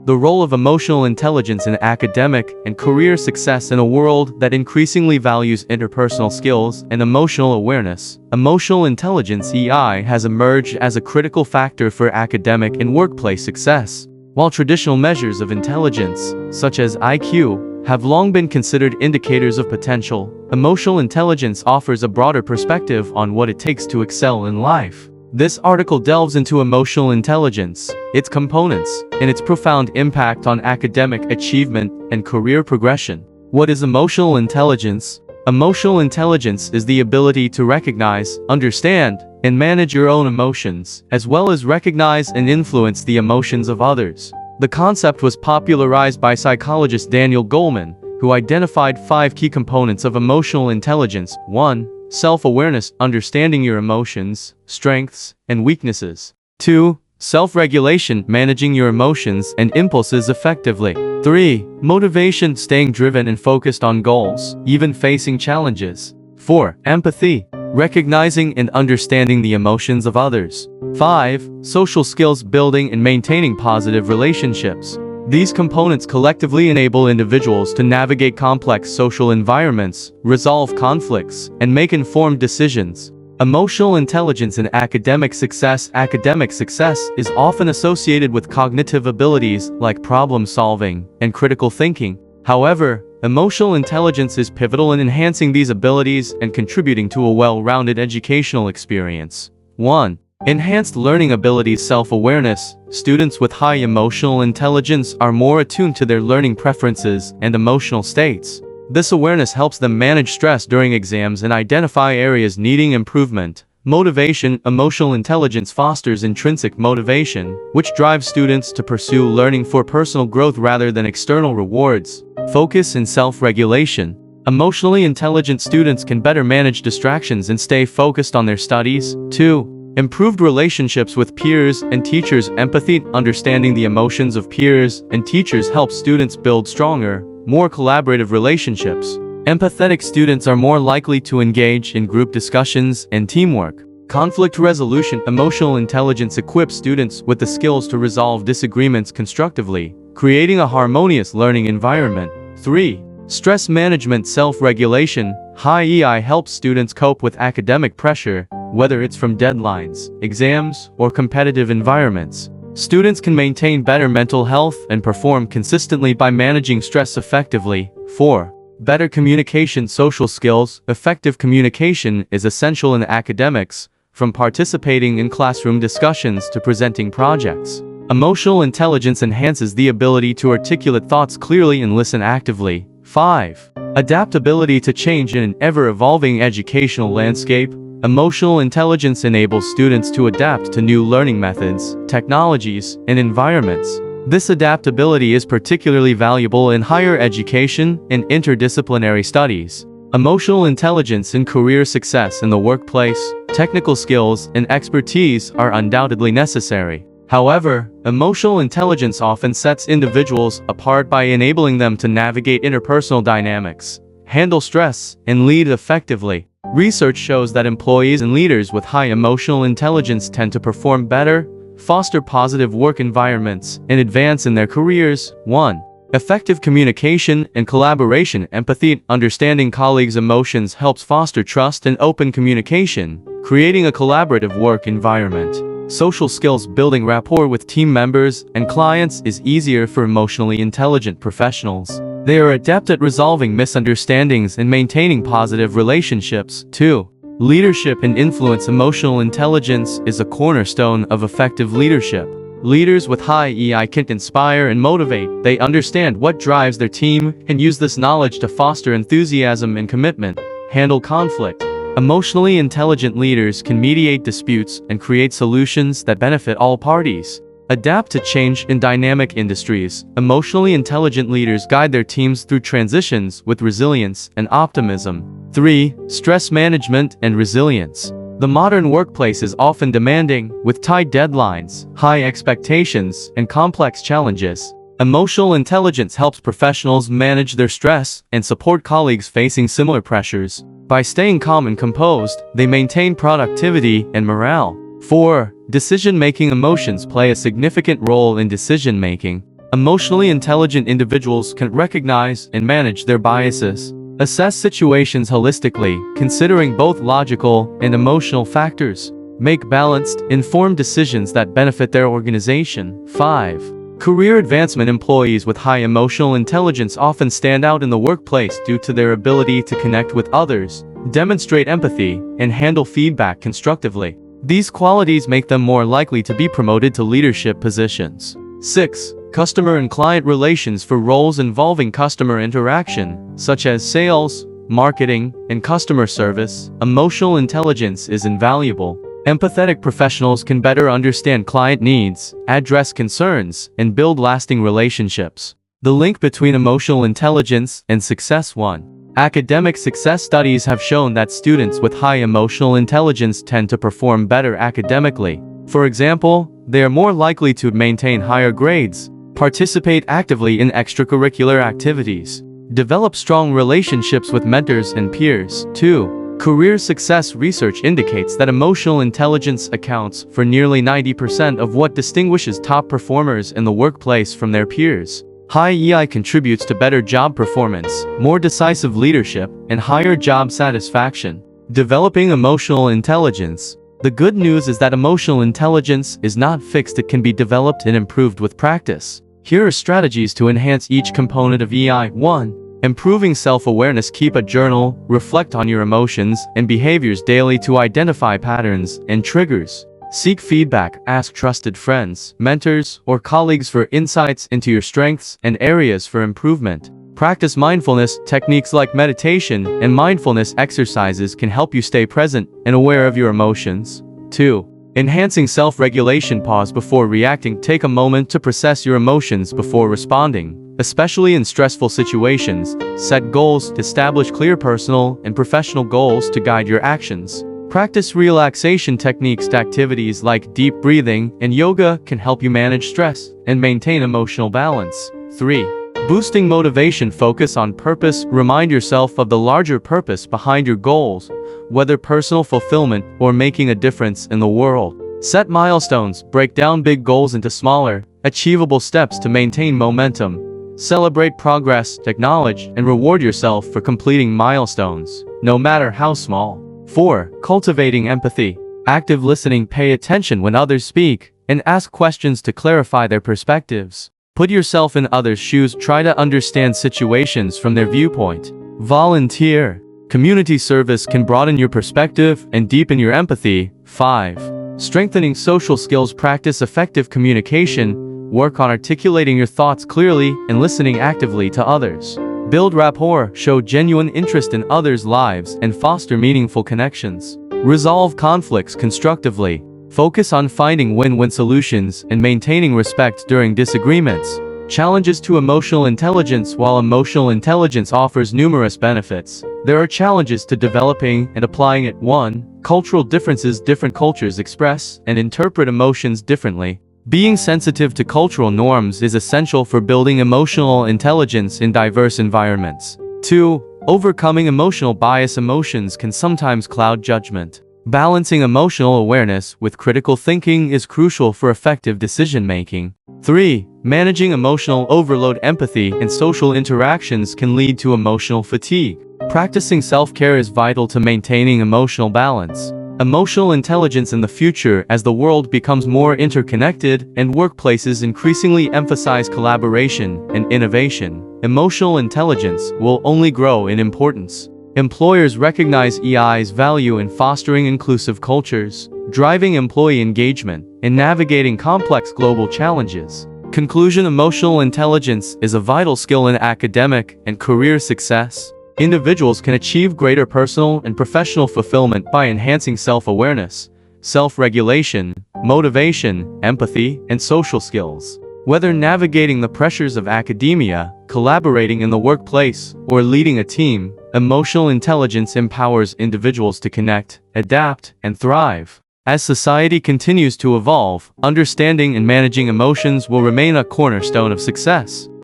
The role of emotional intelligence in academic and career success in a world that increasingly values interpersonal skills and emotional awareness. Emotional intelligence (EI) has emerged as a critical factor for academic and workplace success. While traditional measures of intelligence, such as IQ, have long been considered indicators of potential, emotional intelligence offers a broader perspective on what it takes to excel in life. This article delves into emotional intelligence, its components, and its profound impact on academic achievement and career progression. What is emotional intelligence? Emotional intelligence is the ability to recognize, understand, and manage your own emotions, as well as recognize and influence the emotions of others. The concept was popularized by psychologist Daniel Goleman, who identified 5 key components of emotional intelligence. 1. Self-awareness, understanding your emotions, strengths, and weaknesses. 2. Self-regulation, managing your emotions and impulses effectively. 3. Motivation, staying driven and focused on goals, even facing challenges. 4. Empathy, recognizing and understanding the emotions of others. 5. Social skills, building and maintaining positive relationships. These components collectively enable individuals to navigate complex social environments, resolve conflicts, and make informed decisions. Emotional intelligence in academic success. Academic success is often associated with cognitive abilities like problem solving and critical thinking. However, emotional intelligence is pivotal in enhancing these abilities and contributing to a well-rounded educational experience. 1. Enhanced learning abilities. Self-awareness. Students with high emotional intelligence are more attuned to their learning preferences and emotional states. This awareness helps them manage stress during exams and identify areas needing improvement. Motivation. Emotional intelligence fosters intrinsic motivation, which drives students to pursue learning for personal growth rather than external rewards. Focus and self-regulation. Emotionally intelligent students can better manage distractions and stay focused on their studies. 2. Improved relationships with peers and teachers. Empathy, understanding the emotions of peers and teachers helps students build stronger, more collaborative relationships. Empathetic students are more likely to engage in group discussions and teamwork. Conflict resolution. Emotional intelligence equips students with the skills to resolve disagreements constructively, creating a harmonious learning environment. 3. Stress management. Self-regulation. High EI helps students cope with academic pressure, whether it's from deadlines, exams, or competitive environments. Students can maintain better mental health and perform consistently by managing stress effectively. 4. Better communication. Social skills. Effective communication is essential in academics, from participating in classroom discussions to presenting projects. Emotional intelligence enhances the ability to articulate thoughts clearly and listen actively. 5. Adaptability to change in an ever-evolving educational landscape. Emotional intelligence enables students to adapt to new learning methods, technologies, and environments. This adaptability is particularly valuable in higher education and interdisciplinary studies. Emotional intelligence in career success in the workplace. Technical skills and expertise are undoubtedly necessary. However, emotional intelligence often sets individuals apart by enabling them to navigate interpersonal dynamics, handle stress, and lead effectively. Research shows that employees and leaders with high emotional intelligence tend to perform better, foster positive work environments, and advance in their careers. 1. Effective communication and collaboration. Empathy, understanding colleagues' emotions helps foster trust and open communication, creating a collaborative work environment. Social skills. Building rapport with team members and clients is easier for emotionally intelligent professionals. They are adept at resolving misunderstandings and maintaining positive relationships. 2. Leadership and influence. Emotional intelligence is a cornerstone of effective leadership. Leaders with high EI can inspire and motivate. They understand what drives their team and use this knowledge to foster enthusiasm and commitment. Handle conflict. Emotionally intelligent leaders can mediate disputes and create solutions that benefit all parties. Adapt to change in dynamic industries. Emotionally intelligent leaders guide their teams through transitions with resilience and optimism. 3. Stress management and resilience. The modern workplace is often demanding, with tight deadlines, high expectations, and complex challenges. Emotional intelligence helps professionals manage their stress and support colleagues facing similar pressures. By staying calm and composed, they maintain productivity and morale. 4. Decision-making. Emotions play a significant role in decision-making. Emotionally intelligent individuals can recognize and manage their biases, assess situations holistically, considering both logical and emotional factors, make balanced, informed decisions that benefit their organization. 5. Career advancement. Employees with high emotional intelligence often stand out in the workplace due to their ability to connect with others, demonstrate empathy, and handle feedback constructively. These qualities make them more likely to be promoted to leadership positions. 6. Customer and client relations. For roles involving customer interaction, such as sales, marketing, and customer service, emotional intelligence is invaluable. Empathetic professionals can better understand client needs, address concerns, and build lasting relationships. The link between emotional intelligence and success. 1. Academic success. Studies have shown that students with high emotional intelligence tend to perform better academically. For example, they are more likely to maintain higher grades, participate actively in extracurricular activities, develop strong relationships with mentors and peers. 2. Career success. Research indicates that emotional intelligence accounts for nearly 90% of what distinguishes top performers in the workplace from their peers. High EI contributes to better job performance, more decisive leadership, and higher job satisfaction. Developing emotional intelligence. The good news is that emotional intelligence is not fixed. It can be developed and improved with practice. Here are strategies to enhance each component of EI. 1. Improving self-awareness. Keep a journal, reflect on your emotions and behaviors daily to identify patterns and triggers. Seek feedback, ask trusted friends, mentors, or colleagues for insights into your strengths and areas for improvement. Practice mindfulness. Techniques like meditation and mindfulness exercises can help you stay present and aware of your emotions. 2. Enhancing self-regulation. Pause before reacting. Take a moment to process your emotions before responding, especially in stressful situations. Set goals. Establish clear personal and professional goals to guide your actions. Practice relaxation techniques. Activities like deep breathing and yoga can help you manage stress and maintain emotional balance. 3. Boosting motivation. Focus on purpose. Remind yourself of the larger purpose behind your goals, whether personal fulfillment or making a difference in the world. Set milestones. Break down big goals into smaller, achievable steps to maintain momentum. Celebrate progress, acknowledge, and reward yourself for completing milestones, no matter how small. 4. Cultivating empathy. Active listening. Pay attention when others speak, and ask questions to clarify their perspectives. Put yourself in others' shoes. Try to understand situations from their viewpoint. Volunteer. Community service can broaden your perspective and deepen your empathy. 5. Strengthening social skills. Practice effective communication. Work on articulating your thoughts clearly and listening actively to others. Build rapport. Show genuine interest in others' lives and foster meaningful connections. Resolve conflicts constructively. Focus on finding win-win solutions and maintaining respect during disagreements. Challenges to emotional intelligence. While emotional intelligence offers numerous benefits, there are challenges to developing and applying it. 1. Cultural differences. Different cultures express and interpret emotions differently. Being sensitive to cultural norms is essential for building emotional intelligence in diverse environments. 2. Overcoming emotional bias. Emotions can sometimes cloud judgment. Balancing emotional awareness with critical thinking is crucial for effective decision-making. 3. Managing emotional overload. Empathy and social interactions can lead to emotional fatigue. Practicing self-care is vital to maintaining emotional balance. Emotional intelligence in the future. As the world becomes more interconnected and workplaces increasingly emphasize collaboration and innovation, emotional intelligence will only grow in importance. Employers recognize EI's value in fostering inclusive cultures, driving employee engagement, and navigating complex global challenges. Conclusion. Emotional intelligence is a vital skill in academic and career success. Individuals can achieve greater personal and professional fulfillment by enhancing self-awareness, self-regulation, motivation, empathy, and social skills. Whether navigating the pressures of academia, collaborating in the workplace, or leading a team, emotional intelligence empowers individuals to connect, adapt, and thrive. As society continues to evolve, understanding and managing emotions will remain a cornerstone of success.